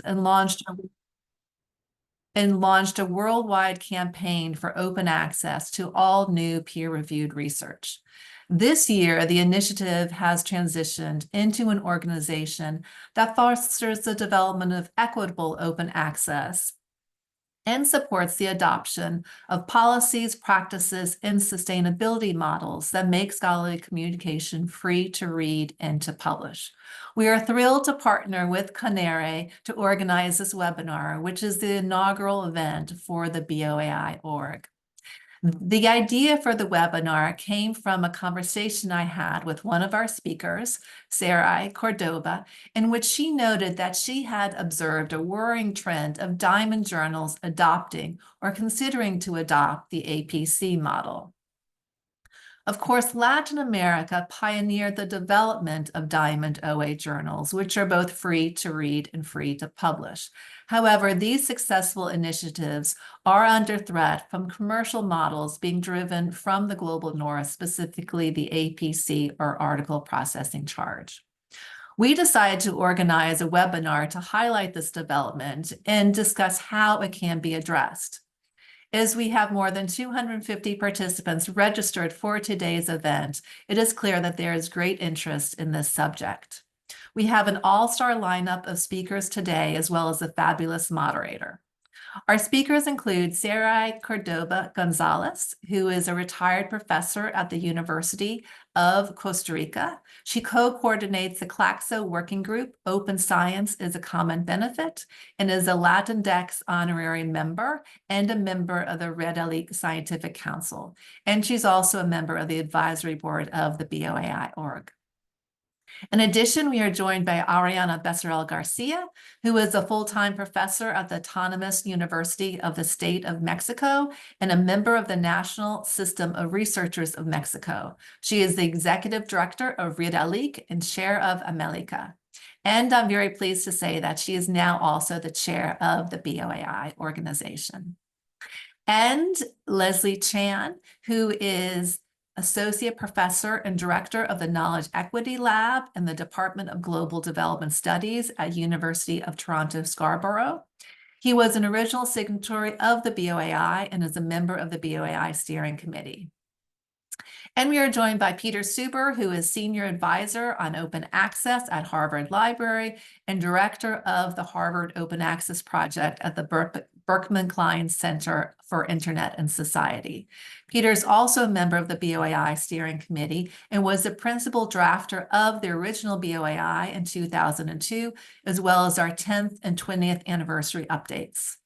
and launched a worldwide campaign for open access to all new peer-reviewed research. This year, the initiative has transitioned into an organization that fosters the development of equitable open access and supports the adoption of policies, practices, and sustainability models that make scholarly communication free to read and to publish. We are thrilled to partner with CONERE to organize this webinar, which is the inaugural event for the BOAI org. The idea for the webinar came from a conversation I had with one of our speakers, Sarai Cordova, in which she noted that she had observed a worrying trend of diamond journals adopting or considering to adopt the APC model. Of course, Latin America pioneered the development of diamond OA journals, which are both free to read and free to publish. However, these successful initiatives are under threat from commercial models being driven from the global north, specifically the APC or article processing charge. We decided to organize a webinar to highlight this development and discuss how it can be addressed. As we have more than 250 participants registered for today's event, it is clear that there is great interest in this subject. We have an all-star lineup of speakers today, as well as a fabulous moderator. Our speakers include Sarai Cordova Gonzalez, who is a retired professor at the University of Costa Rica. She co-coordinates the CLACSO working group, Open Science is a Common Benefit, and is a Latindex honorary member and a member of the Redalyc Scientific Council. And she's also a member of the advisory board of the BOAI org. In addition, we are joined by Ariana Becerril Garcia, who is a full-time professor at the Autonomous University of the State of Mexico and a member of the National System of Researchers of Mexico. She is the executive director of Redalyc and chair of Amelica. And I'm very pleased to say that she is now also the chair of the BOAI organization. And Leslie Chan, who is Associate Professor and Director of the Knowledge Equity Lab in the Department of Global Development Studies at University of Toronto, Scarborough. He was an original signatory of the BOAI and is a member of the BOAI Steering Committee. And we are joined by Peter Suber, who is Senior Advisor on Open Access at Harvard Library and Director of the Harvard Open Access Project at the Berkman Klein Center for Internet and Society. Peter is also a member of the BOAI Steering Committee and was the principal drafter of the original BOAI in 2002, as well as our 10th and 20th anniversary updates.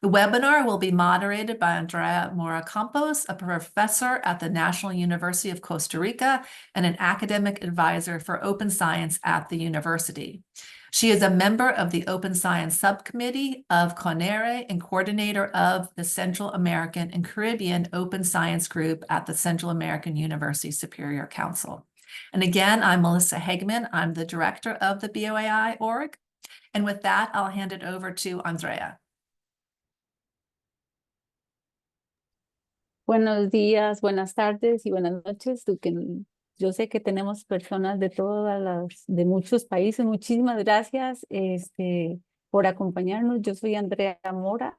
The webinar will be moderated by Andrea Mora Campos, a professor at the National University of Costa Rica and an academic advisor for open science at the university. She is a member of the Open Science Subcommittee of CONERE and coordinator of the Central American and Caribbean Open Science Group at the Central American University Superior Council. And again, I'm Melissa Hegman. I'm the director of the BOAI org. And with that, I'll hand it over to Andrea. Buenos días, buenas tardes y buenas noches. Yo sé que tenemos personas de muchos países. Muchísimas gracias por acompañarnos. Yo soy Andrea Mora.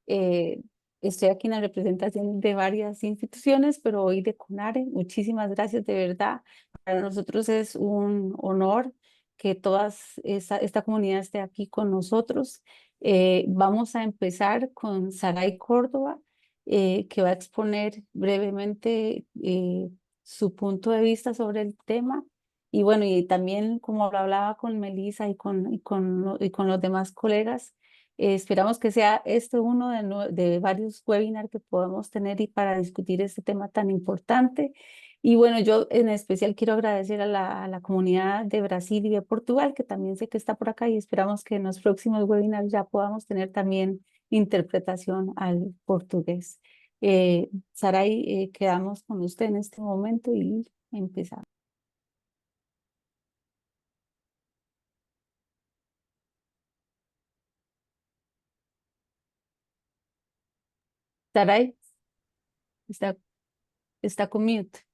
Estoy aquí en la representación de varias instituciones, pero hoy de CONARE. Muchísimas gracias, de verdad. Para nosotros es un honor que esta comunidad esté aquí con nosotros. Vamos a empezar con Sarai Córdoba, que va a exponer brevemente su punto de vista sobre el tema. Y bueno, y también como lo hablaba con Melissa y con los demás colegas, esperamos que sea uno de varios webinars que podamos tener y para discutir este tema tan importante. Y bueno, yo en especial quiero agradecer a la comunidad de Brasil y de Portugal, que también sé que está por acá, y esperamos que en los próximos webinars ya podamos tener también interpretación al portugués. Sarai, quedamos con usted en este momento y empezamos. Sarai, está con mute.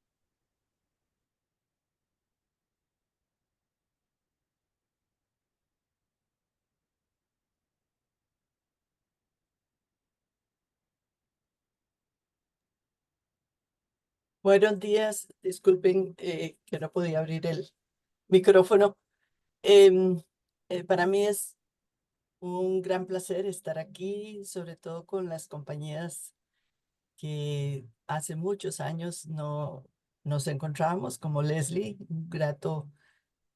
Buenos días, disculpen que no podía abrir el micrófono. Para mí es un gran placer estar aquí, sobre todo con las compañías que hace muchos años no nos encontrábamos, como Leslie.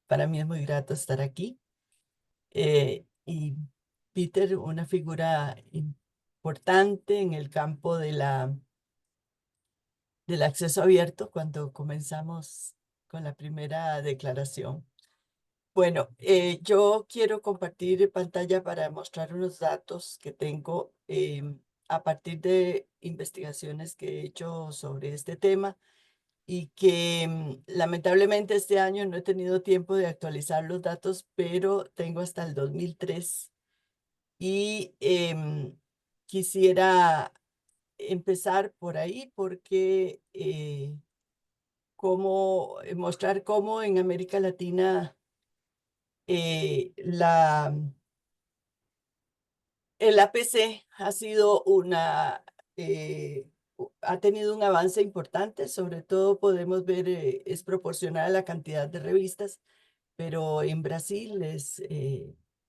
Para mí es muy grato estar aquí. Y Peter, una figura importante en el campo del acceso abierto cuando comenzamos con la primera declaración. Bueno, yo quiero compartir pantalla para mostrar unos datos que tengo a partir de investigaciones que he hecho sobre este tema y que lamentablemente este año no he tenido tiempo de actualizar los datos, pero tengo hasta el 2003 y quisiera empezar por ahí porque mostrar cómo en América Latina el APC ha sido ha tenido un avance importante. Sobre todo podemos ver, es proporcional a la cantidad de revistas, pero en Brasil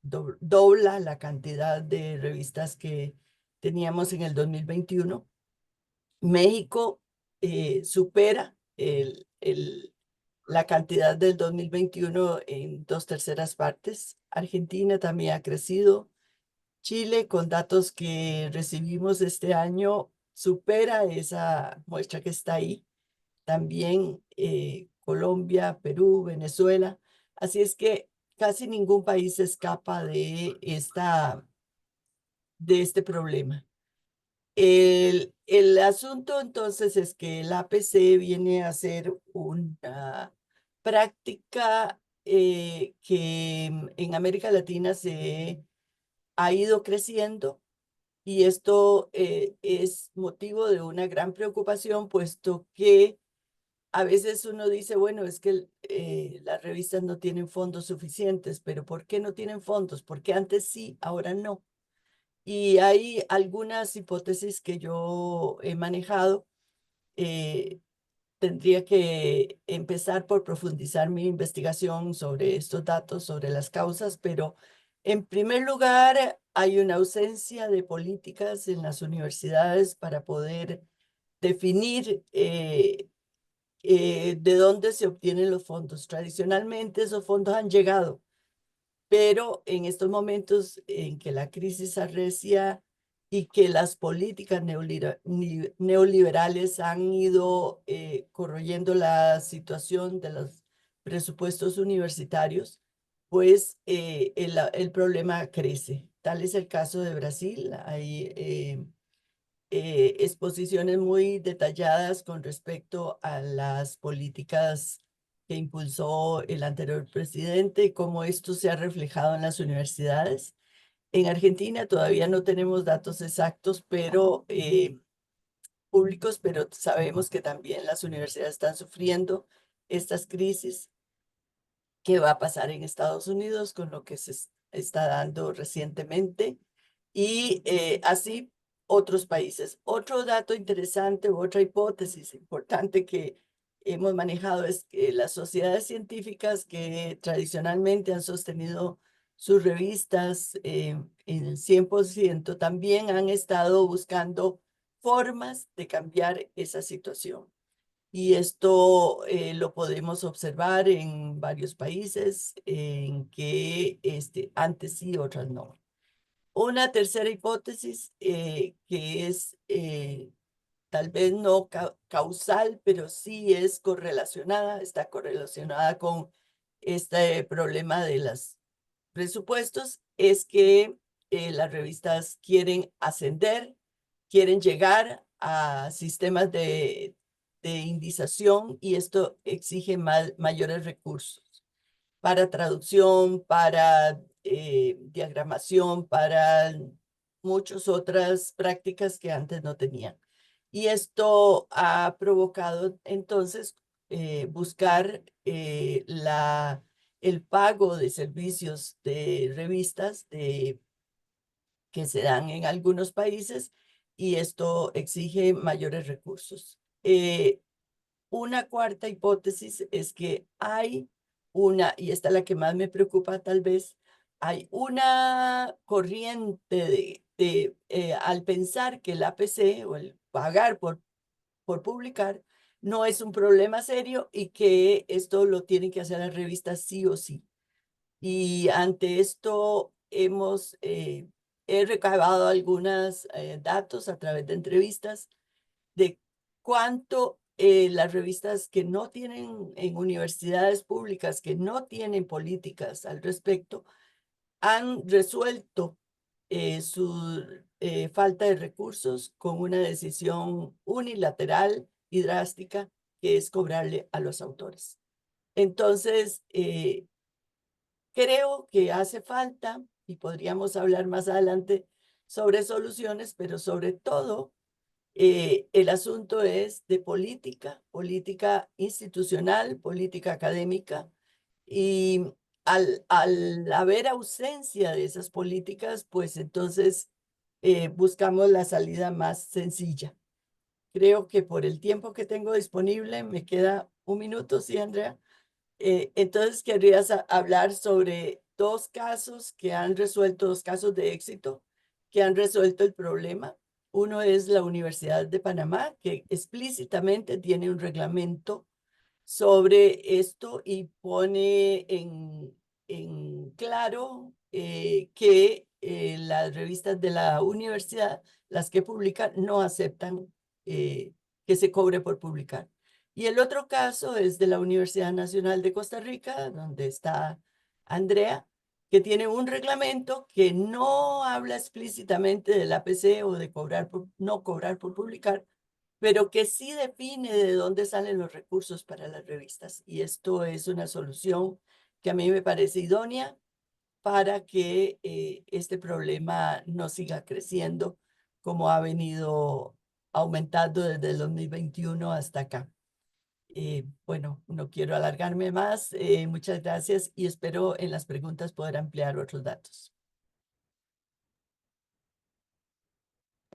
dobla la cantidad de revistas que teníamos en el 2021. México supera la cantidad del 2021 en 2/3 partes. Argentina también ha crecido. Chile, con datos que recibimos este año, supera esa muestra que está ahí. También Colombia, Perú, Venezuela. Así es que casi ningún país se escapa de este problema. El asunto entonces es que el APC viene a ser una práctica que en América Latina se ha ido creciendo, y esto es motivo de una gran preocupación, puesto que a veces uno dice, bueno, es que las revistas no tienen fondos suficientes, pero ¿por qué no tienen fondos? Porque antes sí, ahora no. Y hay algunas hipótesis que yo he manejado. eh, Tendría que empezar por profundizar mi investigación sobre estos datos, sobre las causas, pero en primer lugar hay una ausencia de políticas en las universidades para poder definir de dónde se obtienen los fondos. Tradicionalmente esos fondos han llegado, pero en estos momentos en que la crisis arrecia y que las políticas neoliberales han ido corroyendo la situación de los presupuestos universitarios, pues el problema crece. Tal es el caso de Brasil. Hay exposiciones muy detalladas con respecto a las políticas que impulsó el anterior presidente y cómo esto se ha reflejado en las universidades. En Argentina todavía no tenemos datos exactos, pero públicos, pero sabemos que también las universidades están sufriendo estas crisis. ¿Qué va a pasar en Estados Unidos con lo que se está dando recientemente? Y así otros países. Otro dato interesante u otra hipótesis importante que hemos manejado es que las sociedades científicas que tradicionalmente han sostenido sus revistas en el 100%, también han estado buscando formas de cambiar esa situación. Y esto lo podemos observar en varios países en que antes sí, otras no. Una tercera hipótesis que es tal vez no causal, pero sí es correlacionada, está correlacionada con este problema de los presupuestos, es que las revistas quieren ascender, quieren llegar a sistemas de indización, y esto exige mayores recursos para traducción, para diagramación, para muchas otras prácticas que antes no tenían. Y esto ha provocado entonces buscar el pago de servicios de revistas que se dan en algunos países, y esto exige mayores recursos. una cuarta hipótesis es que hay una, y esta es la que más me preocupa tal vez, hay una corriente al pensar que el APC o el pagar por publicar no es un problema serio y que esto lo tienen que hacer las revistas sí o sí. Y ante esto he recabado algunos datos a través de entrevistas de cuánto las revistas que no tienen en universidades públicas, que no tienen políticas al respecto, han resuelto su falta de recursos con una decisión unilateral y drástica, que es cobrarle a los autores. Entonces, creo que hace falta, y podríamos hablar más adelante sobre soluciones, pero sobre todo el asunto es de política, política institucional, política académica, y al haber ausencia de esas políticas, pues entonces buscamos la salida más sencilla. Creo que por el tiempo que tengo disponible, me queda un minuto, ¿sí, Andrea? Entonces querrías hablar sobre dos casos que han resuelto, dos casos de éxito que han resuelto el problema. Uno es la Universidad de Panamá, que explícitamente tiene un reglamento sobre esto y pone en claro que las revistas de la universidad, las que publican, no aceptan que se cobre por publicar. Y el otro caso es de la Universidad Nacional de Costa Rica, donde está Andrea, que tiene un reglamento que no habla explícitamente del APC o de no cobrar por publicar, pero que sí define de dónde salen los recursos para las revistas. Y esto es una solución que a mí me parece idónea para que este problema no siga creciendo como ha venido aumentando desde el 2021 hasta acá. Bueno, no quiero alargarme más. Muchas gracias y espero en las preguntas poder ampliar otros datos.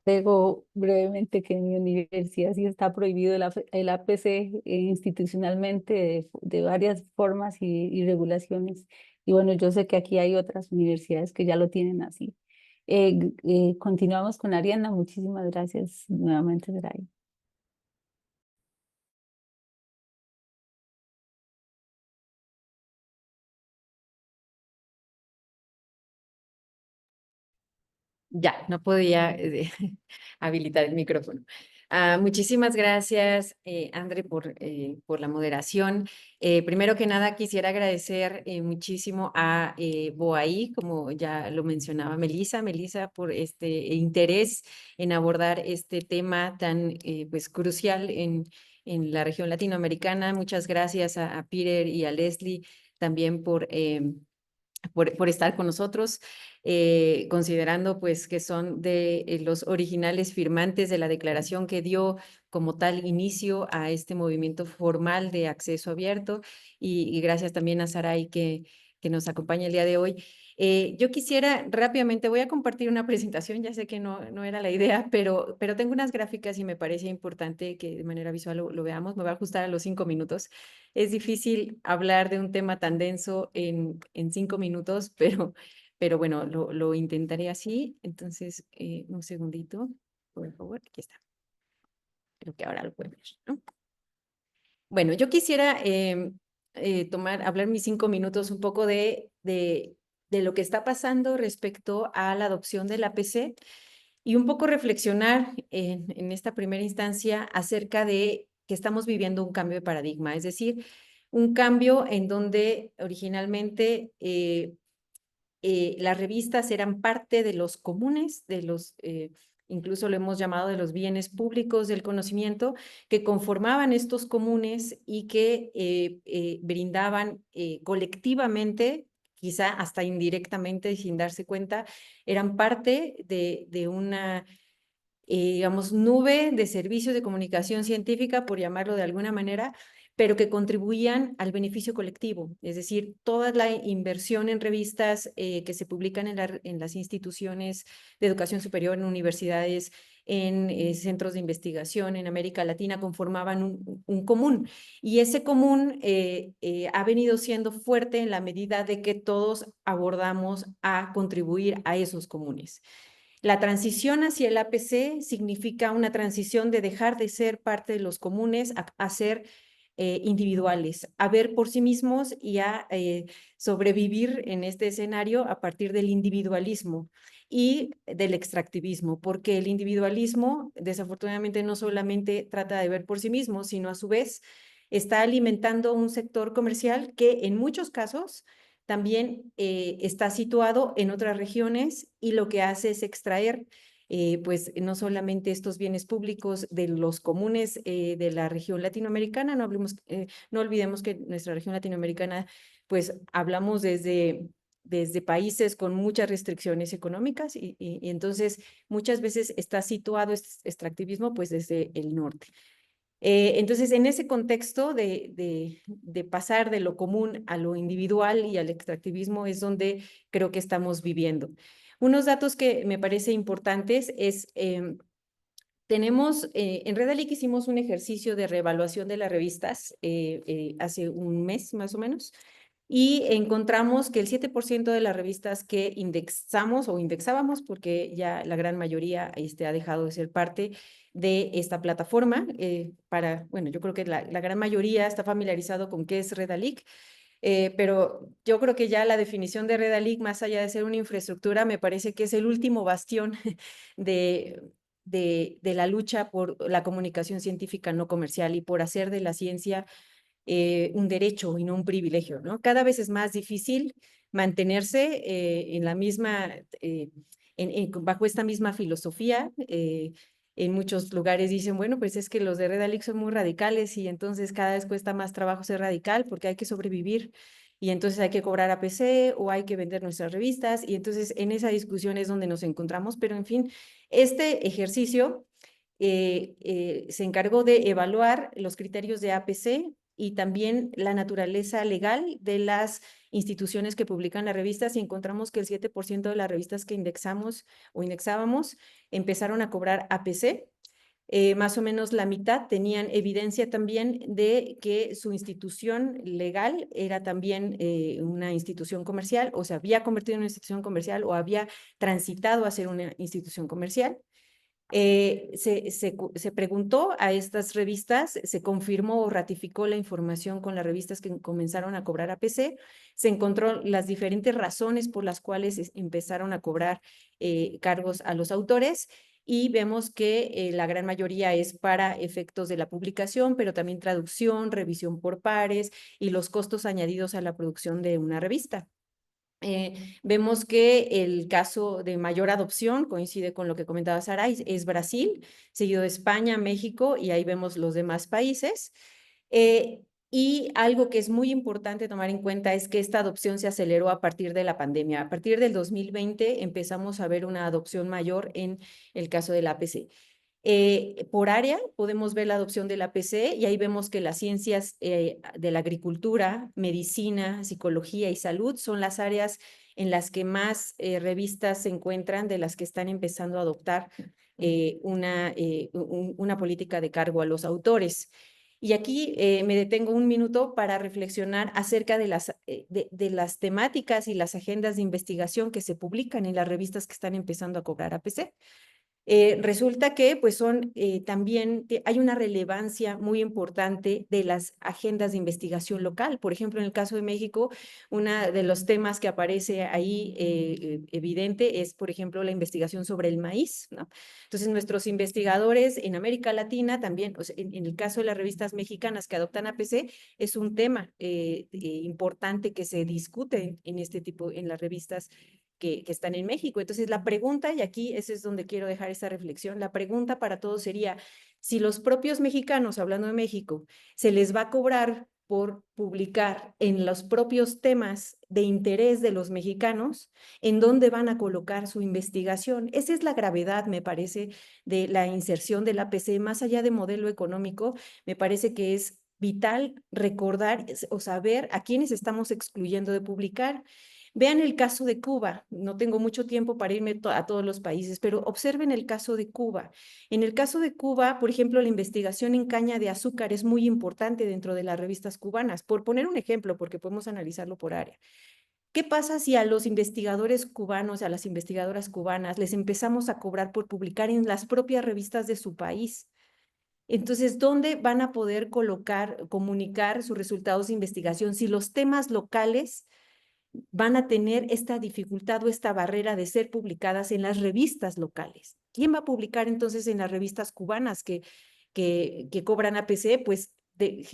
Agrego brevemente que en mi universidad sí está prohibido el APC institucionalmente de varias formas y regulaciones. Y bueno, yo sé que aquí hay otras universidades que ya lo tienen así. Continuamos con Ariana. Muchísimas gracias nuevamente, Saray. Ya, no podía habilitar el micrófono. Muchísimas gracias, André, por la moderación. Primero que nada, quisiera agradecer muchísimo a Boaí, como ya lo mencionaba Melissa, por este interés en abordar este tema tan pues, crucial en la región latinoamericana. Muchas gracias a Peter y a Leslie también por estar con nosotros, considerando pues que son de los originales firmantes de la declaración que dio como tal inicio a este movimiento formal de acceso abierto y gracias también a Saray que nos acompaña el día de hoy. Yo quisiera rápidamente, voy a compartir una presentación, ya sé que no era la idea, pero tengo unas gráficas y me parece importante que de manera visual lo veamos. Me voy a ajustar a los 5 minutos. Es difícil hablar de un tema tan denso en 5 minutos, pero bueno, lo intentaré así. Entonces, un segundito, por favor, aquí está. Creo que ahora lo pueden ver, ¿no? Bueno, yo quisiera hablar mis 5 minutos un poco de lo que está pasando respecto a la adopción del APC y un poco reflexionar en esta primera instancia acerca de que estamos viviendo un cambio de paradigma, es decir, un cambio en donde originalmente las revistas eran parte de los comunes, incluso lo hemos llamado de los bienes públicos del conocimiento, que conformaban estos comunes y que brindaban colectivamente, quizá hasta indirectamente, sin darse cuenta, eran parte de una digamos, nube de servicios de comunicación científica, por llamarlo de alguna manera, pero que contribuían al beneficio colectivo, es decir, toda la inversión en revistas que se publican en las instituciones de educación superior, en universidades, en centros de investigación en América Latina conformaban un común. Y ese común ha venido siendo fuerte en la medida de que todos abordamos a contribuir a esos comunes. La transición hacia el APC significa una transición de dejar de ser parte de los comunes a ser individuales, a ver por sí mismos y a sobrevivir en este escenario a partir del individualismo y del extractivismo, porque el individualismo desafortunadamente no solamente trata de ver por sí mismo, sino a su vez está alimentando un sector comercial que en muchos casos también está situado en otras regiones y lo que hace es extraer pues no solamente estos bienes públicos de los comunes de la región latinoamericana, no olvidemos que nuestra región latinoamericana pues hablamos desde países con muchas restricciones económicas y entonces muchas veces está situado este extractivismo pues desde el norte. Entonces, en ese contexto de pasar de lo común a lo individual y al extractivismo es donde creo que estamos viviendo. Unos datos que me parece importantes es, en Redalic hicimos un ejercicio de reevaluación de las revistas hace un mes más o menos, y encontramos que el 7% de las revistas que indexamos o indexábamos, porque ya la gran mayoría ha dejado de ser parte de esta plataforma, bueno, yo creo que la gran mayoría está familiarizado con qué es Redalic, pero yo creo que ya la definición de Redalic, más allá de ser una infraestructura, me parece que es el último bastión de la lucha por la comunicación científica no comercial y por hacer de la ciencia un derecho y no un privilegio, ¿no? Cada vez es más difícil mantenerse en la misma, bajo esta misma filosofía. En muchos lugares dicen, bueno, pues es que los de Redalic son muy radicales y entonces cada vez cuesta más trabajo ser radical porque hay que sobrevivir y entonces hay que cobrar APC o hay que vender nuestras revistas y entonces en esa discusión es donde nos encontramos, pero en fin, este ejercicio se encargó de evaluar los criterios de APC y también la naturaleza legal de las instituciones que publican las revistas y encontramos que el 7% de las revistas que indexamos o indexábamos empezaron a cobrar APC. Más o menos la mitad tenían evidencia también de que su institución legal era también una institución comercial, o se había convertido en una institución comercial o había transitado a ser una institución comercial. Se preguntó a estas revistas, se confirmó o ratificó la información con las revistas que comenzaron a cobrar APC, se encontró las diferentes razones por las cuales empezaron a cobrar cargos a los autores y vemos que la gran mayoría es para efectos de la publicación, pero también traducción, revisión por pares y los costos añadidos a la producción de una revista. Vemos que el caso de mayor adopción coincide con lo que comentaba Saray, es Brasil, seguido de España, México, y ahí vemos los demás países. Y algo que es muy importante tomar en cuenta es que esta adopción se aceleró a partir de la pandemia. A partir del 2020 empezamos a ver una adopción mayor en el caso del APC. Por área podemos ver la adopción del APC y ahí vemos que las ciencias de la agricultura, medicina, psicología y salud son las áreas en las que más revistas se encuentran, de las que están empezando a adoptar una política de cargo a los autores. Y aquí me detengo un minuto para reflexionar acerca de las temáticas y las agendas de investigación que se publican en las revistas que están empezando a cobrar APC. Resulta que pues también hay una relevancia muy importante de las agendas de investigación local. Por ejemplo, en el caso de México, uno de los temas que aparece ahí evidente es, por ejemplo, la investigación sobre el maíz, ¿no? Entonces, nuestros investigadores en América Latina también, o sea, en el caso de las revistas mexicanas que adoptan APC, es un tema importante que se discute en las revistas que están en México. Entonces, la pregunta, y aquí ese es donde quiero dejar esta reflexión, la pregunta para todos sería, si los propios mexicanos, hablando de México, se les va a cobrar por publicar en los propios temas de interés de los mexicanos, ¿en dónde van a colocar su investigación? Esa es la gravedad, me parece, de la inserción del APC, más allá de modelo económico, me parece que es vital recordar o saber a quiénes estamos excluyendo de publicar. Vean el caso de Cuba. No tengo mucho tiempo para irme a todos los países, pero observen el caso de Cuba. En el caso de Cuba, por ejemplo, la investigación en caña de azúcar es muy importante dentro de las revistas cubanas. Por poner un ejemplo, porque podemos analizarlo por área. ¿Qué pasa si a los investigadores cubanos, a las investigadoras cubanas, les empezamos a cobrar por publicar en las propias revistas de su país? Entonces, ¿dónde van a poder comunicar sus resultados de investigación si los temas locales van a tener esta dificultad o esta barrera de ser publicadas en las revistas locales? ¿Quién va a publicar entonces en las revistas cubanas que cobran APC? Pues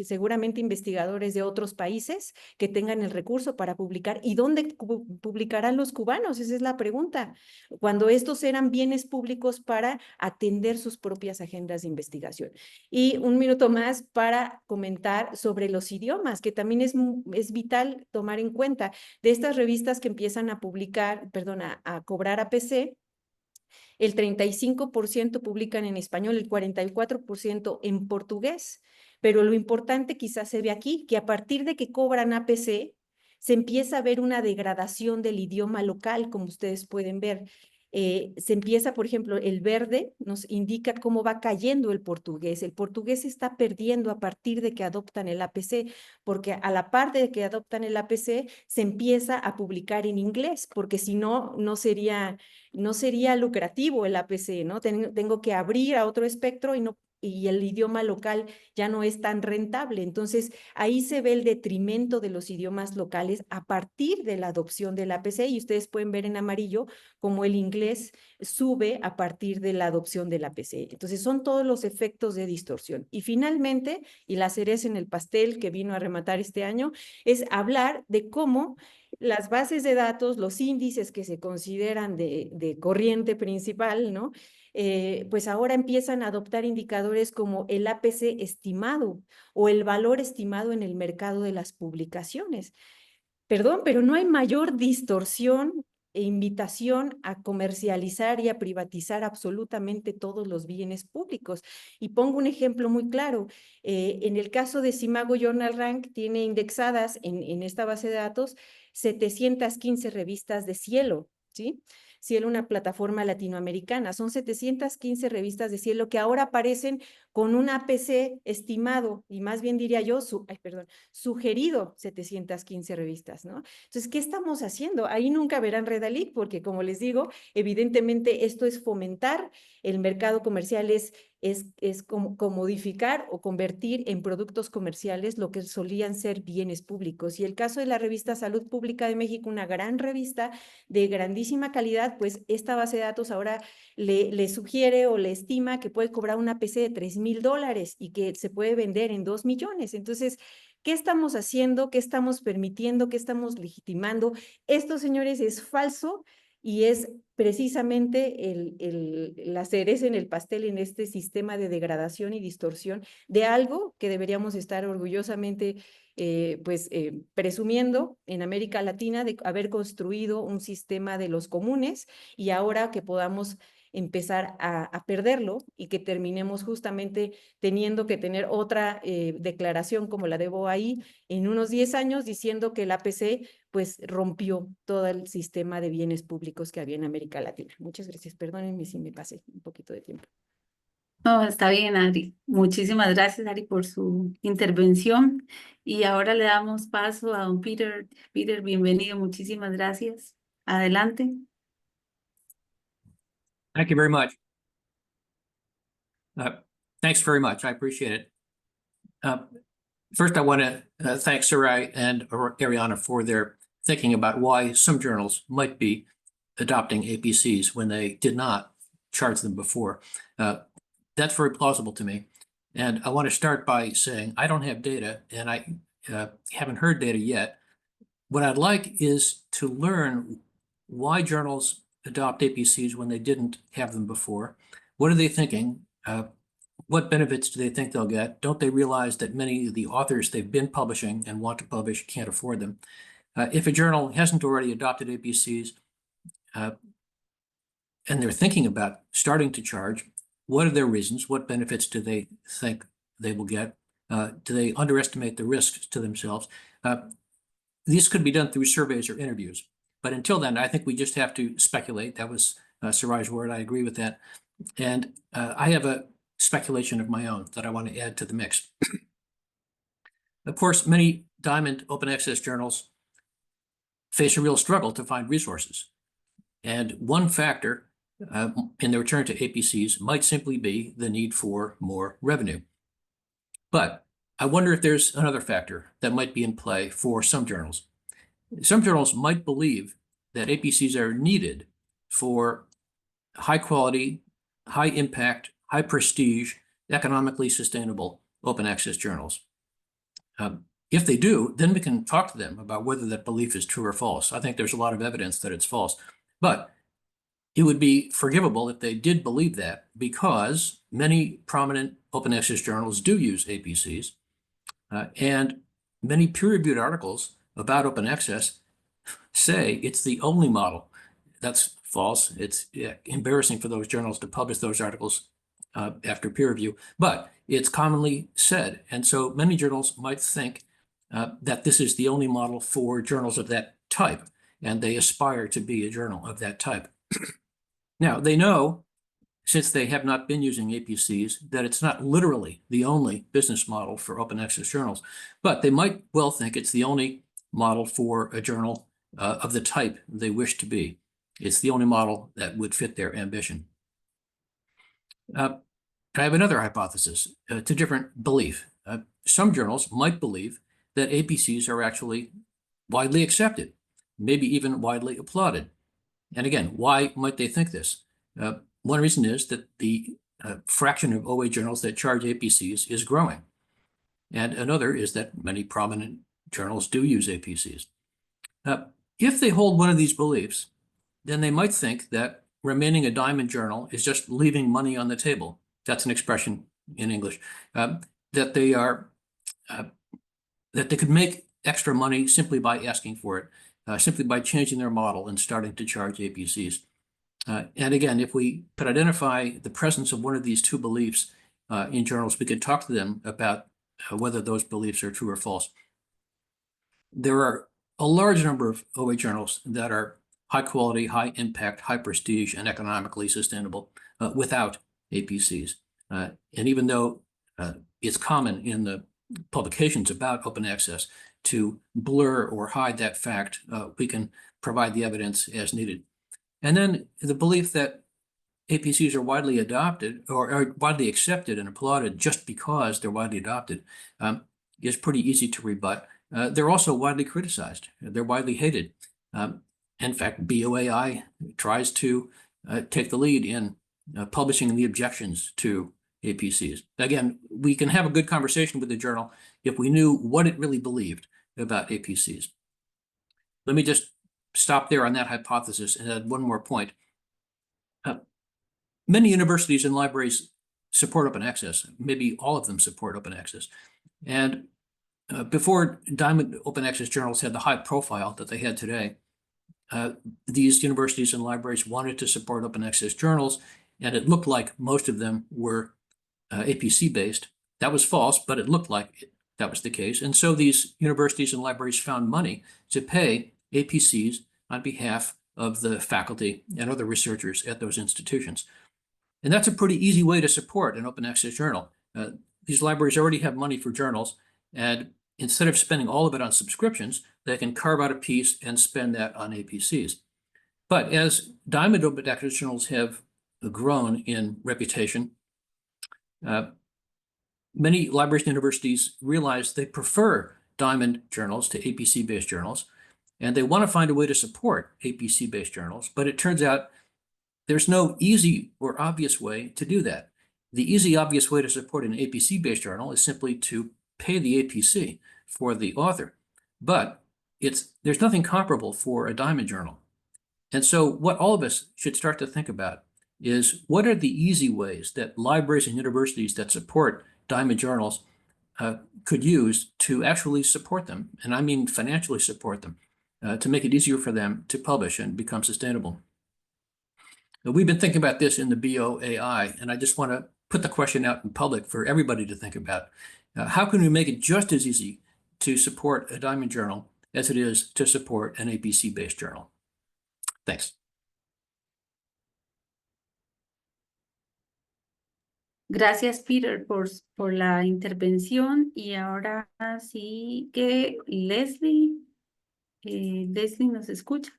seguramente investigadores de otros países que tengan el recurso para publicar. ¿Y dónde publicarán los cubanos? Esa es la pregunta. Cuando estos eran bienes públicos para atender sus propias agendas de investigación. Y un minuto más para comentar sobre los idiomas, que también es vital tomar en cuenta. De estas revistas que empiezan a publicar, perdón, a cobrar APC, el 35% publican en español, el 44% en portugués. Pero lo importante quizás se ve aquí, que a partir de que cobran APC, se empieza a ver una degradación del idioma local, como ustedes pueden ver. Se empieza, por ejemplo, el verde nos indica cómo va cayendo el portugués. El portugués se está perdiendo a partir de que adoptan el APC, porque a la par de que adoptan el APC, se empieza a publicar en inglés, porque si no, no sería lucrativo el APC, ¿no? Tengo que abrir a otro espectro y el idioma local ya no es tan rentable. Entonces, ahí se ve el detrimento de los idiomas locales a partir de la adopción del APC, y ustedes pueden ver en amarillo cómo el inglés sube a partir de la adopción del APC. Entonces, son todos los efectos de distorsión. Y finalmente, y la cereza en el pastel que vino a rematar este año, es hablar de cómo las bases de datos, los índices que se consideran de corriente principal, ¿no? Pues ahora empiezan a adoptar indicadores como el APC estimado o el valor estimado en el mercado de las publicaciones. Perdón, pero no hay mayor distorsión e invitación a comercializar y a privatizar absolutamente todos los bienes públicos. Y pongo un ejemplo muy claro. En el caso de Simago Journal Rank, tiene indexadas en esta base de datos 715 revistas de Cielo, ¿sí? Cielo, una plataforma latinoamericana. Son 715 revistas de Cielo que ahora aparecen con un APC estimado, y más bien diría yo, sugerido 715 revistas, ¿no? Entonces, ¿qué estamos haciendo? Ahí nunca verán Redalic, porque como les digo, evidentemente esto es fomentar el mercado comercial, es comodificar o convertir en productos comerciales lo que solían ser bienes públicos. Y el caso de la revista Salud Pública de México, una gran revista de grandísima calidad, pues esta base de datos ahora le sugiere o le estima que puede cobrar una APC de $3,000 y que se puede vender en 2 millones. Entonces, ¿qué estamos haciendo? ¿Qué estamos permitiendo? ¿Qué estamos legitimando? Esto, señores, es falso y es precisamente la cereza en el pastel en este sistema de degradación y distorsión de algo que deberíamos estar orgullosamente presumiendo en América Latina, de haber construido un sistema de los comunes, y ahora que podamos empezar a perderlo y que terminemos justamente teniendo que tener otra declaración como la de BOAI en unos 10 años diciendo que el APC pues rompió todo el sistema de bienes públicos que había en América Latina. Muchas gracias. Perdónenme si me pasé un poquito de tiempo. No, está bien, Ari. Muchísimas gracias, Ari, por su intervención. Y ahora le damos paso a don Peter. Peter, bienvenido. Muchísimas gracias. Adelante. Thank you very much. Thanks very much. I appreciate it. First, I want to thank Sarai and Ariana for their thinking about why some journals might be adopting APCs when they did not charge them before. That's very plausible to me. And I want to start by saying I don't have data, and I haven't heard data yet. What I'd like is to learn why journals adopt APCs when they didn't have them before. What are they thinking? What benefits do they think they'll get? Don't they realize that many of the authors they've been publishing and want to publish can't afford them? If a journal hasn't already adopted APCs and they're thinking about starting to charge, what are their reasons? What benefits do they think they will get? Do they underestimate the risks to themselves? These could be done through surveys or interviews. But until then, I think we just have to speculate. That was Sarai's word. I agree with that. And I have a speculation of my own that I want to add to the mix. Of course, many Diamond open access journals face a real struggle to find resources. And one factor in the return to APCs might simply be the need for more revenue. But I wonder if there's another factor that might be in play for some journals. Some journals might believe that APCs are needed for high quality, high impact, high prestige, economically sustainable open access journals. If they do, then we can talk to them about whether that belief is true or false. I think there's a lot of evidence that it's false, but it would be forgivable if they did believe that, because many prominent open access journals do use APCs, and many peer-reviewed articles about open access say it's the only model. That's false. It's embarrassing for those journals to publish those articles after peer review, but it's commonly said. And so many journals might think that this is the only model for journals of that type, and they aspire to be a journal of that type. Now, they know, since they have not been using APCs, that it's not literally the only business model for open access journals, but they might well think it's the only model for a journal of the type they wish to be. It's the only model that would fit their ambition. I have another hypothesis. It's a different belief. Some journals might believe that APCs are actually widely accepted, maybe even widely applauded. And again, why might they think this? One reason is that the fraction of OA journals that charge APCs is growing. And another is that many prominent journals do use APCs. If they hold one of these beliefs, then they might think that remaining a Diamond journal is just leaving money on the table. That's an expression in English. That they could make extra money simply by asking for it, simply by changing their model and starting to charge APCs. And again, if we could identify the presence of one of these two beliefs in journals, we could talk to them about whether those beliefs are true or false. There are a large number of OA journals that are high quality, high impact, high prestige, and economically sustainable without APCs. And even though it's common in the publications about open access to blur or hide that fact, we can provide the evidence as needed. And then the belief that APCs are widely adopted or are widely accepted and applauded just because they're widely adopted is pretty easy to rebut. They're also widely criticized. They're widely hated. In fact, BOAI tries to take the lead in publishing the objections to APCs. Again, we can have a good conversation with the journal if we knew what it really believed about APCs. Let me just stop there on that hypothesis and add one more point. Many universities and libraries support open access. Maybe all of them support open access. And before Diamond open access journals had the high profile that they had today, these universities and libraries wanted to support open access journals, and it looked like most of them were APC based. That was false, but it looked like that was the case. And so these universities and libraries found money to pay APCs on behalf of the faculty and other researchers at those institutions. And that's a pretty easy way to support an open access journal. These libraries already have money for journals, and instead of spending all of it on subscriptions, they can carve out a piece and spend that on APCs. But as Diamond open access journals have grown in reputation, many libraries and universities realize they prefer Diamond journals to APC-based journals, and they want to find a way to support APC-based journals, but it turns out there's no easy or obvious way to do that. The easy, obvious way to support an APC-based journal is simply to pay the APC for the author, but there's nothing comparable for a Diamond journal. And so what all of us should start to think about is, what are the easy ways that libraries and universities that support Diamond journals could use to actually support them, and I mean financially support them, to make it easier for them to publish and become sustainable. Now, we've been thinking about this in the BOAI, and I just want to put the question out in public for everybody to think about. How can we make it just as easy to support a Diamond Journal as it is to support an APC-based journal? Thanks. Gracias, Peter, por la intervención. Y ahora sí que Leslie. Leslie, ¿nos escucha?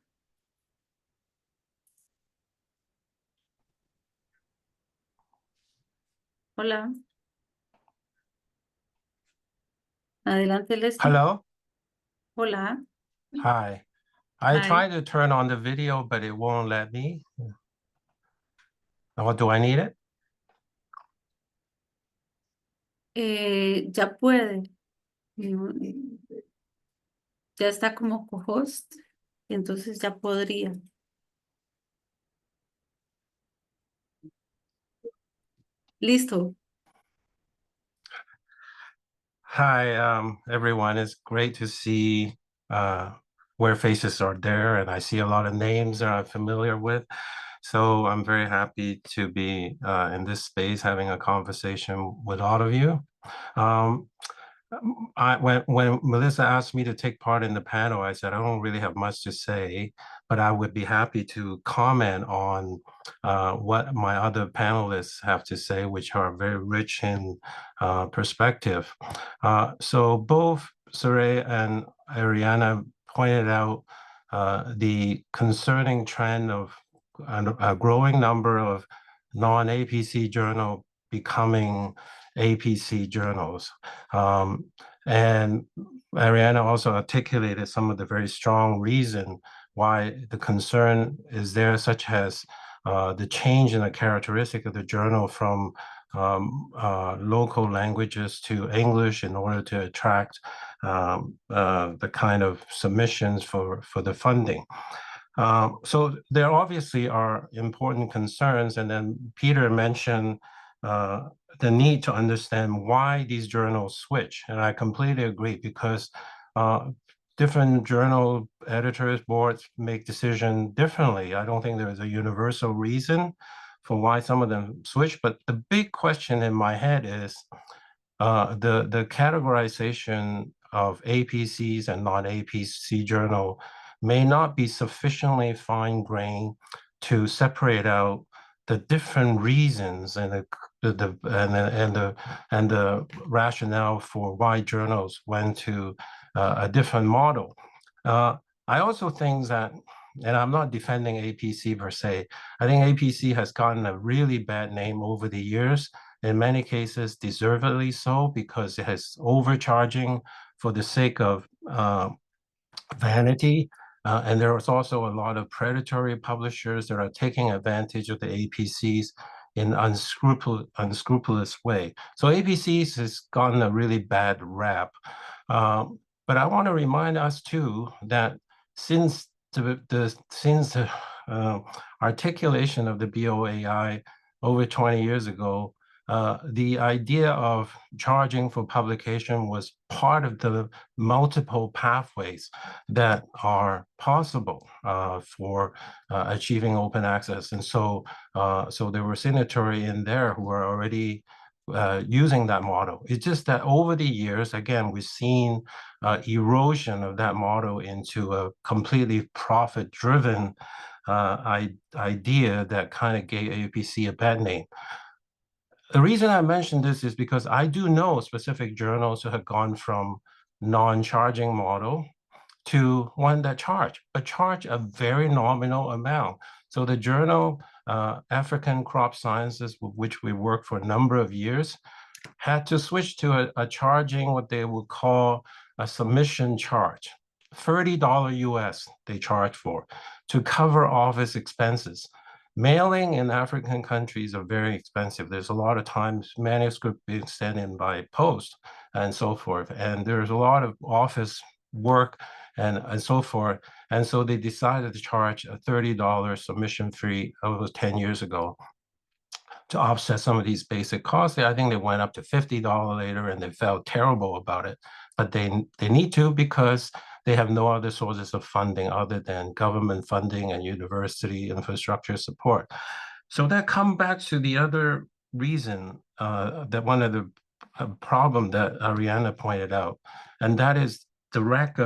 Hola. Adelante, Leslie. Hello. Hola. Hi. I Hi. tried to turn on the video, but it won't let me. Or do I need it? Ya puede. Mm, Ya está como co-host, entonces ya podría. Listo. Hi, everyone. It's great to see where faces are there, and I see a lot of names that I'm familiar with. So I'm very happy to be in this space having a conversation with all of you. When Melissa asked me to take part in the panel, I said I don't really have much to say, but I would be happy to comment on what my other panelists have to say, which are very rich in perspective. So both Saray and Ariana pointed out the concerning trend of a growing number of non-APC journal becoming APC journals. And Ariana also articulated some of the very strong reason why the concern is there, such as the change in the characteristic of the journal from local languages to English in order to attract the kind of submissions for the funding. So there obviously are important concerns, and then Peter mentioned the need to understand why these journals switch. And I completely agree, because different journal editors, boards make decisions differently. I don't think there is a universal reason for why some of them switch, but the big question in my head is the categorization of APCs and non-APC journal may not be sufficiently fine-grained to separate out the different reasons and the rationale for why journals went to a different model. I also think that, and I'm not defending APC per se, I think APC has gotten a really bad name over the years, in many cases deservedly so, because it has overcharging for the sake of vanity. And there is also a lot of predatory publishers that are taking advantage of the APCs in unscrupulous way. So APCs has gotten a really bad rap. But I want to remind us too that since the articulation of the BOAI over 20 years ago, the idea of charging for publication was part of the multiple pathways that are possible for achieving open access. And so there were signatories in there who were already using that model. It's just that over the years, again, we've seen erosion of that model into a completely profit-driven idea that kind of gave APC a bad name. The reason I mention this is because I do know specific journals who have gone from non-charging model to one that charge a very nominal amount. So the journal African Crop Sciences, with which we worked for a number of years, had to switch to a charging what they would call a submission charge. $30 US they charge for to cover office expenses. Mailing in African countries are very expensive. There's a lot of times manuscript being sent in by post and so forth. And there's a lot of office work and so forth. And so they decided to charge a $30 submission fee. That was 10 years ago to offset some of these basic costs. I think they went up to $50 later, and they felt terrible about it. But they need to, because they have no other sources of funding other than government funding and university infrastructure support. So that comes back to the other reason that one of the a problem that Ariana pointed out, and that is the lack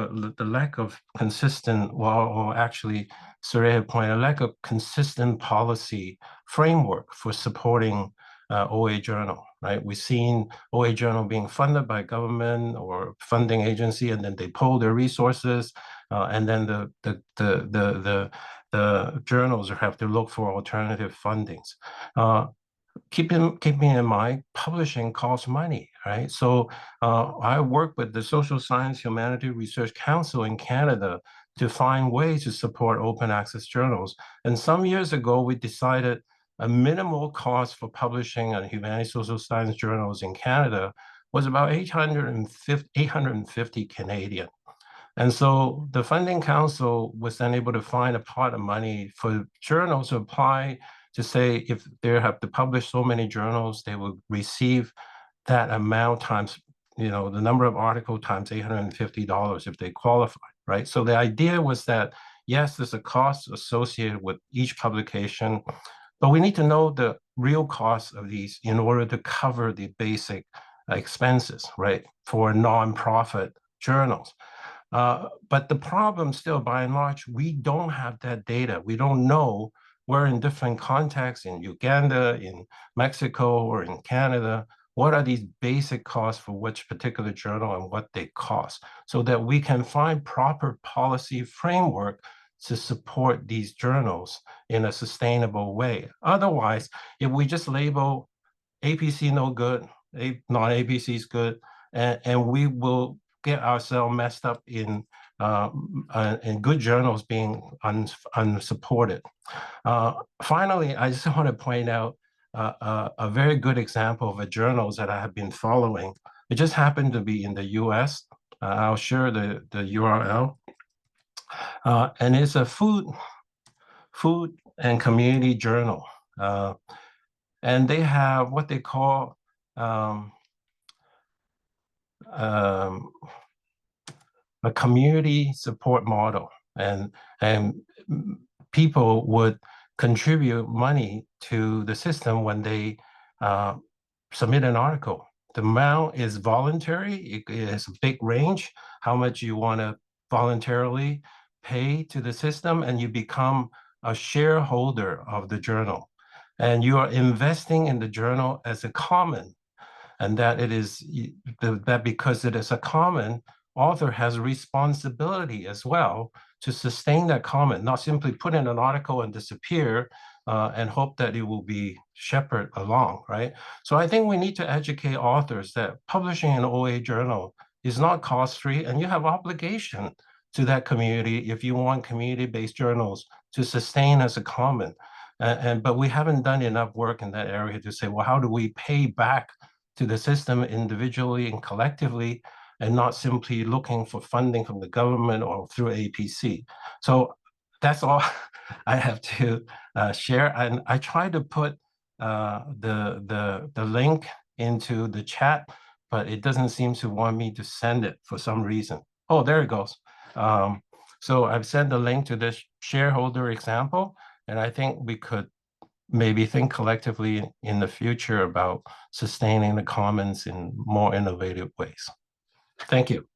of consistent, or actually Soraya pointed, lack of consistent policy framework for supporting OA Journal, right? We've seen OA Journal being funded by government or funding agency, and then they pull their resources, and then the journals have to look for alternative fundings. Keeping in mind, publishing costs money, right? So I work with the Social Science Humanities Research Council in Canada to find ways to support open access journals. And some years ago, we decided a minimal cost for publishing on humanities social science journals in Canada was about 850 Canadian. And so the funding council was then able to find a pot of money for journals to apply to say if they have to publish so many journals, they will receive that amount times, the number of articles times $850 if they qualify, right? So the idea was that, yes, there's a cost associated with each publication, but we need to know the real cost of these in order to cover the basic expenses, right, for nonprofit journals. But the problem still, by and large, we don't have that data. We don't know where in different contexts, in Uganda, in Mexico, or in Canada, what are these basic costs for which particular journal and what they cost, so that we can find proper policy framework to support these journals in a sustainable way. Otherwise, if we just label APC no good, non-APC is good, and we will get ourselves messed up in good journals being unsupported. Finally, I just want to point out a very good example of a journal that I have been following. It just happened to be in the US. I'll share the URL. And it's a food and community journal. And they have what they call a community support model, and people would contribute money to the system when they submit an article. The amount is voluntary. It has a big range, how much you want to voluntarily pay to the system, and you become a shareholder of the journal. And you are investing in the journal as a common, and that it is that because it is a common, author has a responsibility as well to sustain that common, not simply put in an article and disappear and hope that it will be shepherded along, right? So I think we need to educate authors that publishing an OA journal is not cost-free, and you have obligation to that community if you want community-based journals to sustain as a common. But we haven't done enough work in that area to say, well, how do we pay back to the system individually and collectively, and not simply looking for funding from the government or through APC. So that's all I have to share. And I try to put the link into the chat, but it doesn't seem to want me to send it for some reason. Oh, there it goes. So I've sent the link to this shareholder example, and I think we could maybe think collectively in the future about sustaining the commons in more innovative ways. Thank you.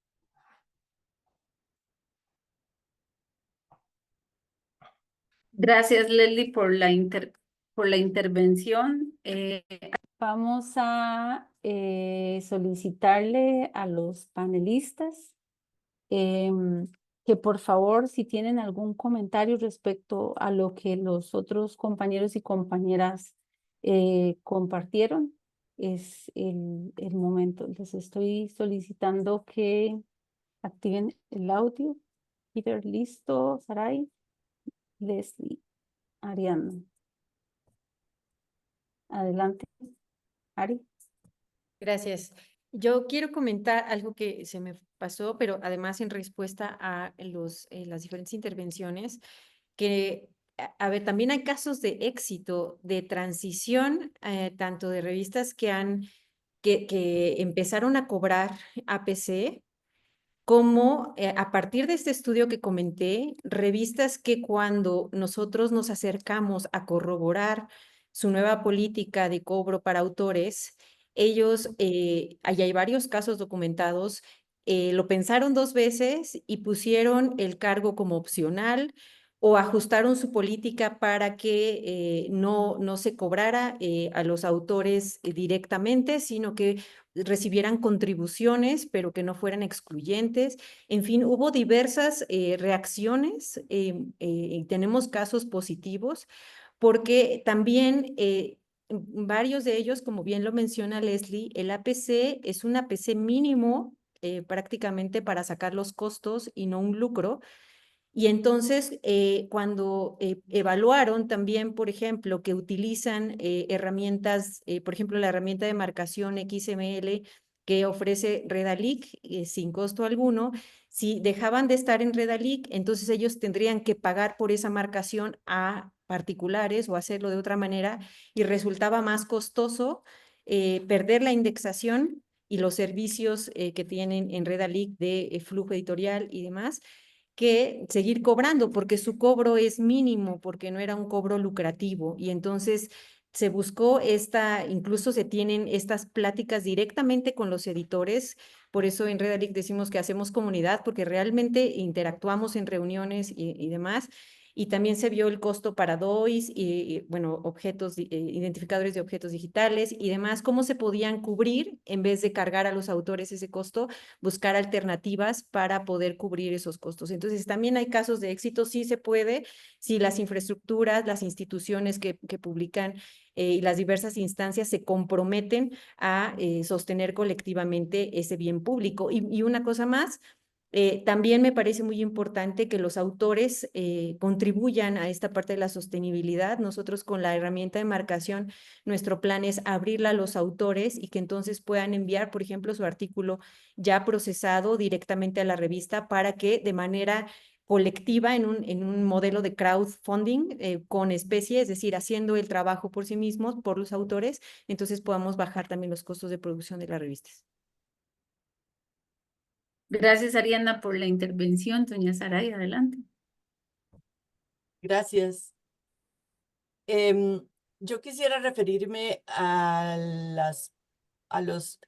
Gracias, Leslie, por la intervención. Vamos a solicitarle a los panelistas que por favor, si tienen algún comentario respecto a lo que los otros compañeros y compañeras compartieron, es el momento. Les estoy solicitando que activen el audio. Peter, listo. Sarai, Leslie, Ariana. Adelante, Ari. Gracias. Yo quiero comentar algo que se me pasó, pero además en respuesta a las diferentes intervenciones, que, a ver, también hay casos de éxito, de transición, tanto de revistas que empezaron a cobrar APC, como a partir de este estudio que comenté, revistas que cuando nosotros nos acercamos a corroborar su nueva política de cobro para autores, ellos, ahí hay varios casos documentados, lo pensaron 2 veces y pusieron el cargo como opcional o ajustaron su política para que no se cobrara a los autores directamente, sino que recibieran contribuciones, pero que no fueran excluyentes. En fin, hubo diversas reacciones y tenemos casos positivos porque también varios de ellos, como bien lo menciona Leslie, el APC es un APC mínimo prácticamente para sacar los costos y no un lucro. Y entonces, cuando evaluaron también, por ejemplo, que utilizan herramientas, por ejemplo, la herramienta de marcación XML que ofrece Redalic sin costo alguno, si dejaban de estar en Redalic, entonces ellos tendrían que pagar por esa marcación a particulares o hacerlo de otra manera y resultaba más costoso perder la indexación y los servicios que tienen en Redalic de flujo editorial y demás, que seguir cobrando, porque su cobro es mínimo, porque no era un cobro lucrativo. Y entonces se buscó incluso se tienen estas pláticas directamente con los editores. Por eso en Redalic decimos que hacemos comunidad, porque realmente interactuamos en reuniones y demás. Y también se vio el costo para DOIs bueno, identificadores de objetos digitales y demás, cómo se podían cubrir en vez de cargar a los autores ese costo, buscar alternativas para poder cubrir esos costos. Entonces, también hay casos de éxito, sí se puede, si las infraestructuras, las instituciones que publican y las diversas instancias se comprometen a sostener colectivamente ese bien público. Y una cosa más, también me parece muy importante que los autores contribuyan a esta parte de la sostenibilidad. Nosotros con la herramienta de marcación, nuestro plan es abrirla a los autores y que entonces puedan enviar, por ejemplo, su artículo ya procesado directamente a la revista para que de manera colectiva en un modelo de crowdfunding con especie, es decir, haciendo el trabajo por sí mismos, por los autores, entonces podamos bajar también los costos de producción de las revistas. Gracias, Ariana, por la intervención. Doña Saray, adelante. Gracias. Yo quisiera referirme a los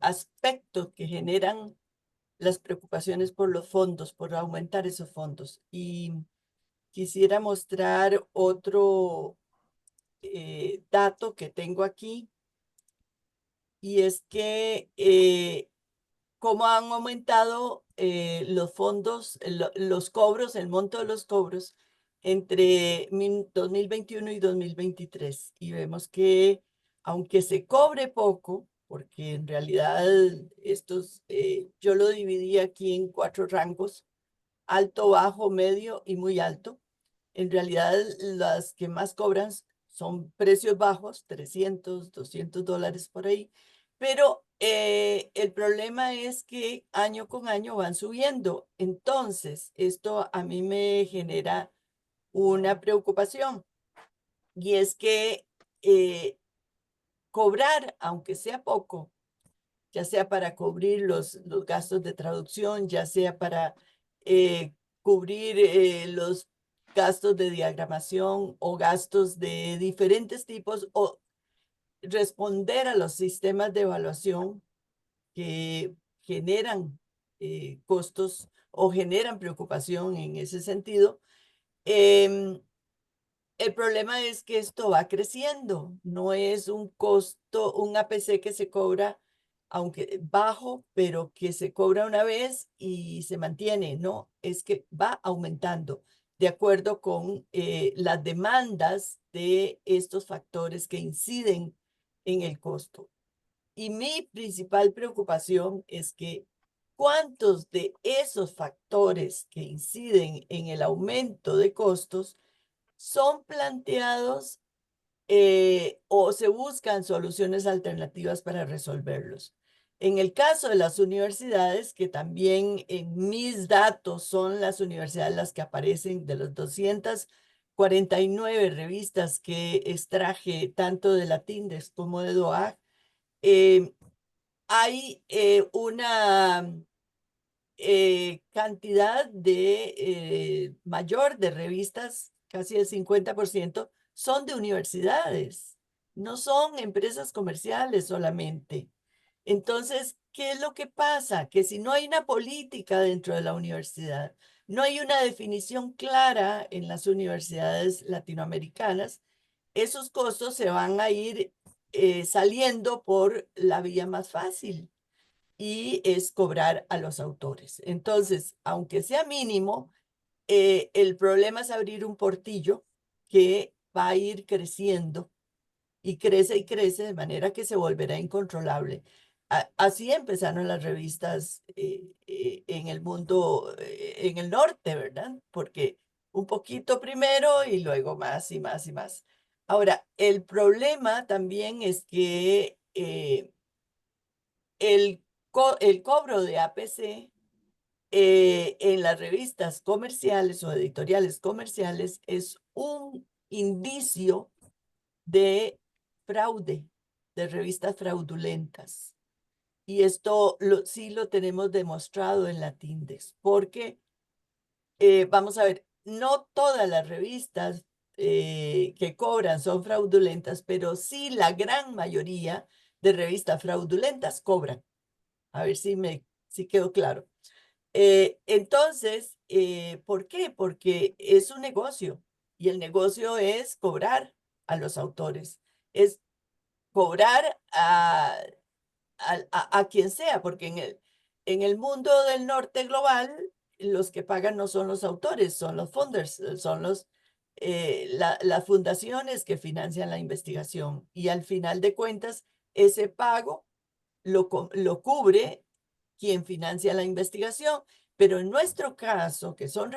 aspectos que generan las preocupaciones por los fondos, por aumentar esos fondos. Y quisiera mostrar otro dato que tengo aquí, y es que cómo han aumentado los fondos, los cobros, el monto de los cobros entre 2021 y 2023. Y vemos que aunque se cobre poco, porque en realidad yo lo dividí aquí en 4 rangos: alto, bajo, medio y muy alto. En realidad las que más cobran son precios bajos, $300, $200 por ahí, pero el problema es que año con año van subiendo. Entonces, esto a mí me genera una preocupación, y es que cobrar, aunque sea poco, ya sea para cubrir los gastos de traducción, ya sea para cubrir los gastos de diagramación o gastos de diferentes tipos, o responder a los sistemas de evaluación que generan costos o generan preocupación en ese sentido. El problema es que esto va creciendo, no es un costo, un APC que se cobra, aunque bajo, pero que se cobra una vez y se mantiene, no, es que va aumentando de acuerdo con las demandas de estos factores que inciden en el costo. Y mi principal preocupación es que cuántos de esos factores que inciden en el aumento de costos son planteados o se buscan soluciones alternativas para resolverlos. En el caso de las universidades, que también en mis datos son las universidades las que aparecen, de los 249 revistas que extraje tanto de Latindex como de DOAG, hay una cantidad mayor de revistas, casi el 50%, son de universidades. no son empresas comerciales solamente. Entonces, ¿qué es lo que pasa? Que si no hay una política dentro de la universidad, no hay una definición clara en las universidades latinoamericanas, esos costos se van a ir saliendo por la vía más fácil y es cobrar a los autores. Entonces, aunque sea mínimo, el problema es abrir un portillo que va a ir creciendo y crece de manera que se volverá incontrolable. Así empezaron las revistas en el mundo, en el norte, ¿verdad? Porque un poquito primero y luego más y más y más. Ahora, el problema también es que el cobro de APC en las revistas comerciales o editoriales comerciales es un indicio de fraude, de revistas fraudulentas. Y esto sí lo tenemos demostrado en la Tindex, porque vamos a ver, no todas las revistas que cobran son fraudulentas, pero sí la gran mayoría de revistas fraudulentas cobran. A ver si quedó claro. Entonces, ¿por qué? Porque es un negocio y el negocio es cobrar a los autores, es cobrar a quien sea, porque en el mundo del norte global, los que pagan no son los autores, son los funders, son las fundaciones que financian la investigación. Y al final de cuentas, ese pago lo cubre quien financia la investigación. Pero en nuestro caso, que son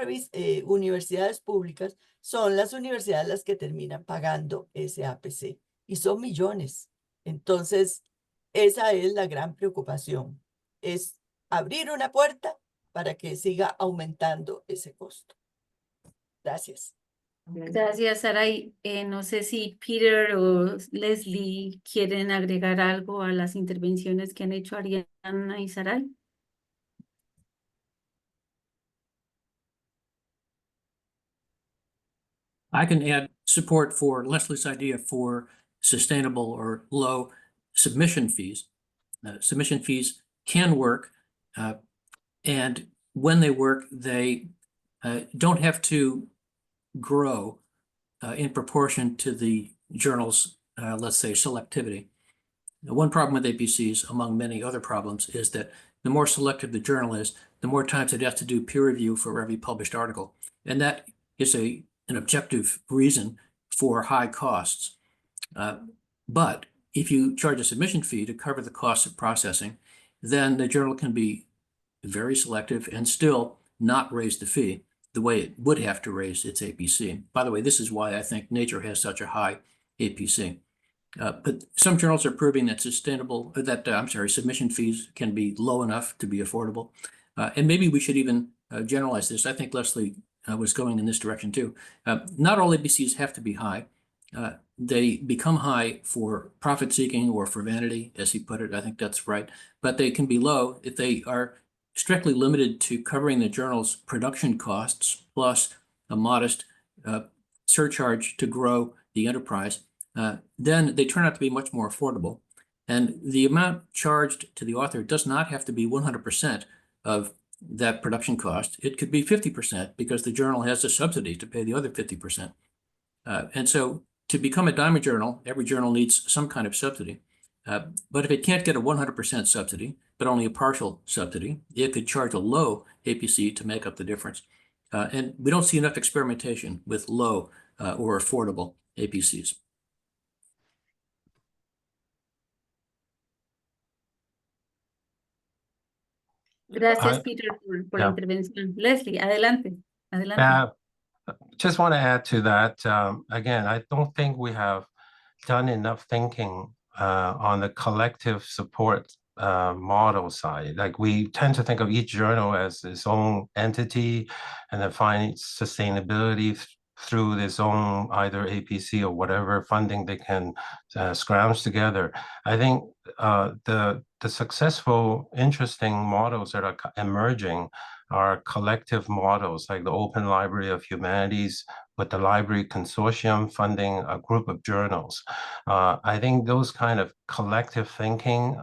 universidades públicas, son las universidades las que terminan pagando ese APC y son millones. Entonces, esa es la gran preocupación, es abrir una puerta para que siga aumentando ese costo. Gracias. Gracias, Saray. No sé si Peter o Leslie quieren agregar algo a las intervenciones que han hecho Ariana y Saray. I can add support for Leslie's idea for sustainable or low submission fees. Submission fees can work, and when they work, they don't have to grow in proportion to the journal's, let's say, selectivity. Now, one problem with APCs, among many other problems, is that the more selective the journal is, the more times it has to do peer review for every published article. And that is an objective reason for high costs. But if you charge a submission fee to cover the costs of processing, then the journal can be very selective and still not raise the fee the way it would have to raise its APC. By the way, this is why I think Nature has such a high APC. But some journals are proving that submission fees can be low enough to be affordable. And maybe we should even generalize this. I think Leslie was going in this direction too. Not all APCs have to be high. They become high for profit seeking or for vanity, as he put it. I think that's right. But they can be low if they are strictly limited to covering the journal's production costs plus a modest surcharge to grow the enterprise. Then they turn out to be much more affordable. And the amount charged to the author does not have to be 100% of that production cost. It could be 50% because the journal has a subsidy to pay the other 50%. And so to become a diamond journal, every journal needs some kind of subsidy. But if it can't get a 100% subsidy, but only a partial subsidy, it could charge a low APC to make up the difference. And we don't see enough experimentation with low or affordable APCs. Gracias, I- Peter, por la yeah. intervención. Leslie, adelante. Adelante. Just want to add to that. Again, I don't think we have done enough thinking on the collective support model side. Like we tend to think of each journal as its own entity and then find sustainability through its own either APC or whatever funding they can scrounge together. I think the successful, interesting models that are emerging are collective models, like the Open Library of Humanities with the Library Consortium funding a group of journals. I think those kind of collective thinking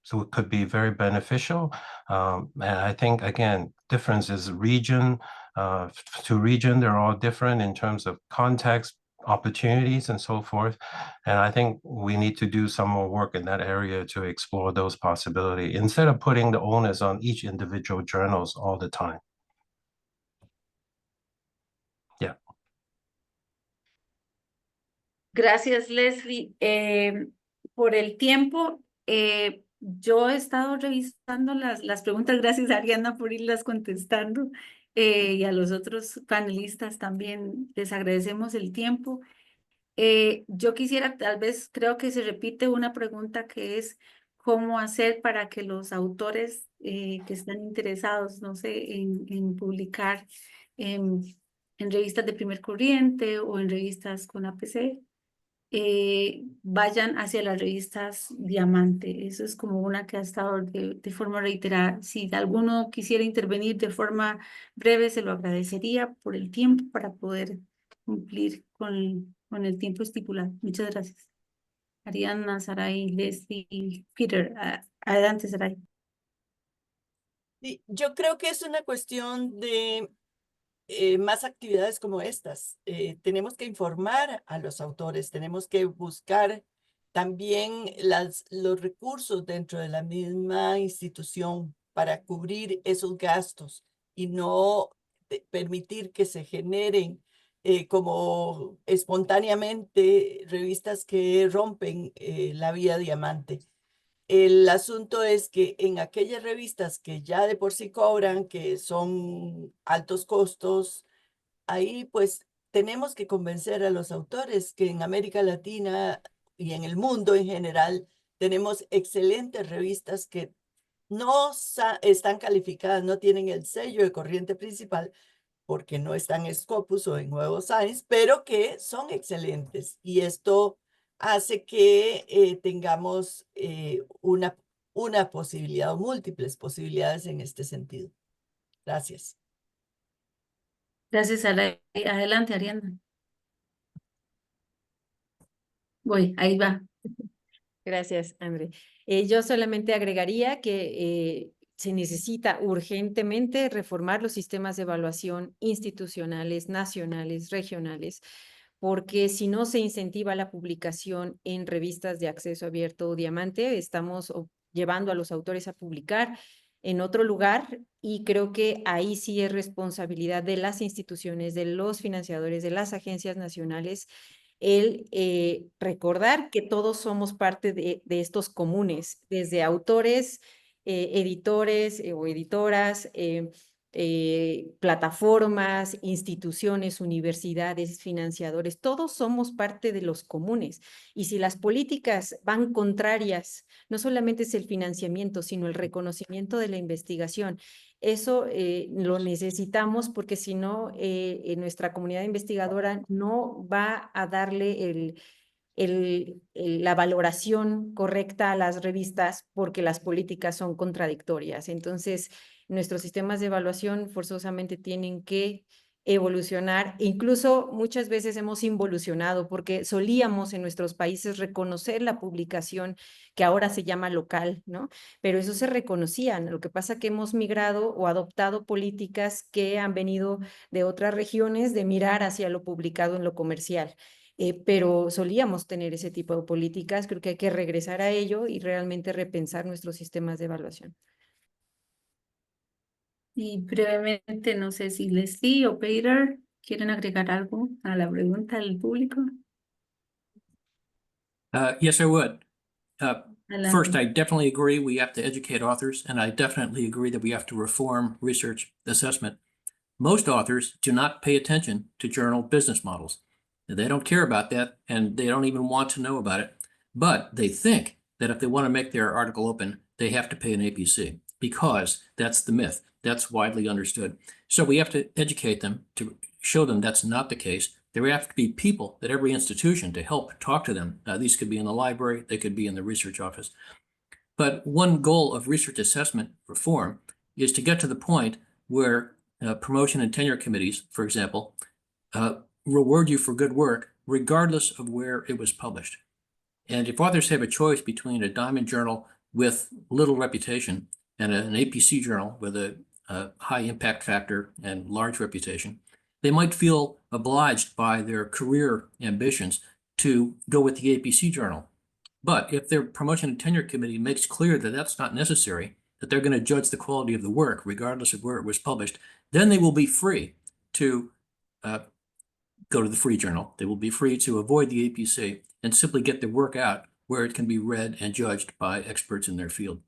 so it could be very beneficial. And I think, again, difference is region to region. They're all different in terms of context, opportunities, and so forth. And I think we need to do some more work in that area to explore those possibilities instead of putting the onus on each individual journals all the time. Yeah. Gracias, Leslie. Por el tiempo, yo he estado revisando las preguntas. Gracias, Ariana, por irlas contestando. Y a los otros panelistas también les agradecemos el tiempo. Yo quisiera, tal vez, creo que se repite una pregunta que es cómo hacer para que los autores que están interesados, no sé, en publicar en revistas de primer corriente o en revistas con APC, vayan hacia las revistas Diamante. Eso es como una que ha estado de forma reiterada. Si alguno quisiera intervenir de forma breve, se lo agradecería por el tiempo para poder cumplir con el tiempo estipulado. Muchas gracias. Ariana, Saray, Leslie, Peter. Adelante, Saray. Sí, yo creo que es una cuestión de más actividades como estas. Tenemos que informar a los autores, tenemos que buscar también los recursos dentro de la misma institución para cubrir esos gastos y no permitir que se generen como espontáneamente revistas que rompen la vía Diamante. El asunto es que en aquellas revistas que ya de por sí cobran, que son altos costos, ahí pues tenemos que convencer a los autores que en América Latina y en el mundo en general tenemos excelentes revistas que no están calificadas, no tienen el sello de corriente principal porque no están en Scopus o en Nuevo Science, pero que son excelentes. Y esto hace que tengamos una posibilidad o múltiples posibilidades en este sentido. Gracias. Gracias, Saray. Adelante, Ariana. Voy, ahí va. Gracias, André. Yo solamente agregaría que se necesita urgentemente reformar los sistemas de evaluación institucionales, nacionales, regionales, porque si no se incentiva la publicación en revistas de acceso abierto o Diamante, estamos llevando a los autores a publicar en otro lugar y creo que ahí sí es responsabilidad de las instituciones, de los financiadores, de las agencias nacionales, el recordar que todos somos parte de estos comunes, desde autores, editores o editoras, plataformas, instituciones, universidades, financiadores, todos somos parte de los comunes. Y si las políticas van contrarias, no solamente es el financiamiento, sino el reconocimiento de la investigación. Eso lo necesitamos porque si no, nuestra comunidad investigadora no va a darle la valoración correcta a las revistas porque las políticas son contradictorias. Entonces, nuestros sistemas de evaluación forzosamente tienen que evolucionar. Incluso muchas veces hemos involucionado porque solíamos en nuestros países reconocer la publicación que ahora se llama local, ¿no? Pero eso se reconocían. Lo que pasa es que hemos migrado o adoptado políticas que han venido de otras regiones de mirar hacia lo publicado en lo comercial. Pero solíamos tener ese tipo de políticas. Creo que hay que regresar a ello y realmente repensar nuestros sistemas de evaluación. Y brevemente, no sé si Leslie o Peter quieren agregar algo a la pregunta del público. Yes, I would. First, Adelante. I definitely agree we have to educate authors, and I definitely agree that we have to reform research assessment. Most authors do not pay attention to journal business models. They don't care about that, and they don't even want to know about it. But they think that if they want to make their article open, they have to pay an APC, because that's the myth. That's widely understood. So we have to educate them to show them that's not the case. There have to be people at every institution to help talk to them. These could be in the library, they could be in the research office. But one goal of research assessment reform is to get to the point where promotion and tenure committees, for example, reward you for good work, regardless of where it was published. And if authors have a choice between a Diamond journal with little reputation and an APC journal with a high impact factor and large reputation, they might feel obliged by their career ambitions to go with the APC journal. But if their promotion and tenure committee makes clear that that's not necessary, that they're going to judge the quality of the work regardless of where it was published, then they will be free to go to the free journal. They will be free to avoid the APC and simply get their work out where it can be read and judged by experts in their field.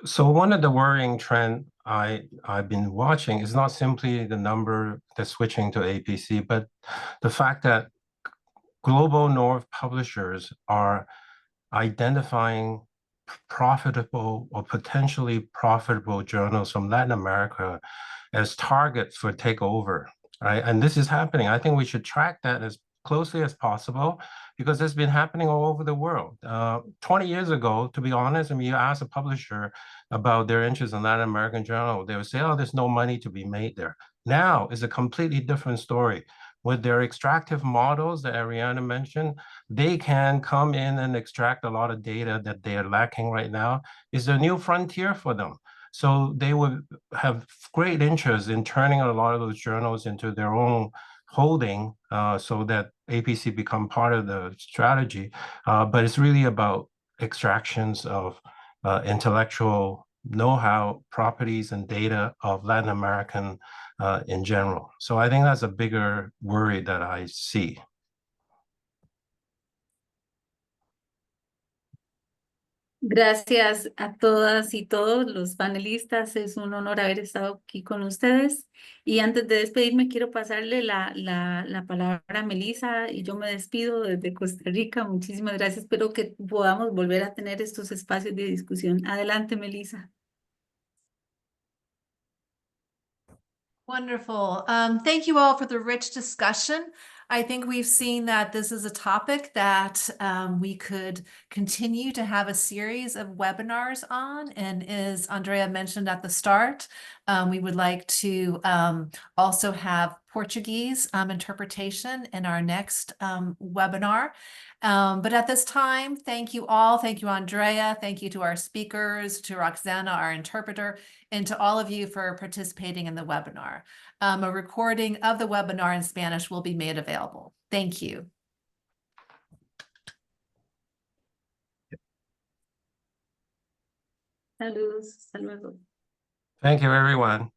So one of the worrying trend I've been watching is not simply the number that's switching to APC, but the fact that Global North publishers are identifying profitable or potentially profitable journals from Latin America as targets for takeover, right? And this is happening. I think we should track that as closely as possible because it's been happening all over the world. 20 years ago, to be honest, I mean, you ask a publisher about their interest in Latin American journal, they would say, oh, there's no money to be made there. Now it's a completely different story. With their extractive models that Ariana mentioned, they can come in and extract a lot of data that they are lacking right now. It's a new frontier for them. So they would have great interest in turning a lot of those journals into their own holding so that APC become part of the strategy. But it's really about extractions of intellectual know-how, properties, and data of Latin American in general. So I think that's a bigger worry that I see. Gracias a todas y todos los panelistas. Es un honor haber estado aquí con ustedes. Y antes de despedirme, quiero pasarle la palabra a Melissa y yo me despido desde Costa Rica. Muchísimas gracias. Espero que podamos volver a tener estos espacios de discusión. Adelante, Melissa. Wonderful. Thank you all for the rich discussion. I think we've seen that this is a topic that we could continue to have a series of webinars on. And as Andrea mentioned at the start, we would like to also have Portuguese interpretation in our next webinar. But at this time, thank you all. Thank you, Andrea. Thank you to our speakers, to Roxana, our interpreter, and to all of you for participating in the webinar. A recording of the webinar in Spanish will be made available. Thank you. Saludos. Hasta luego. Thank you, everyone.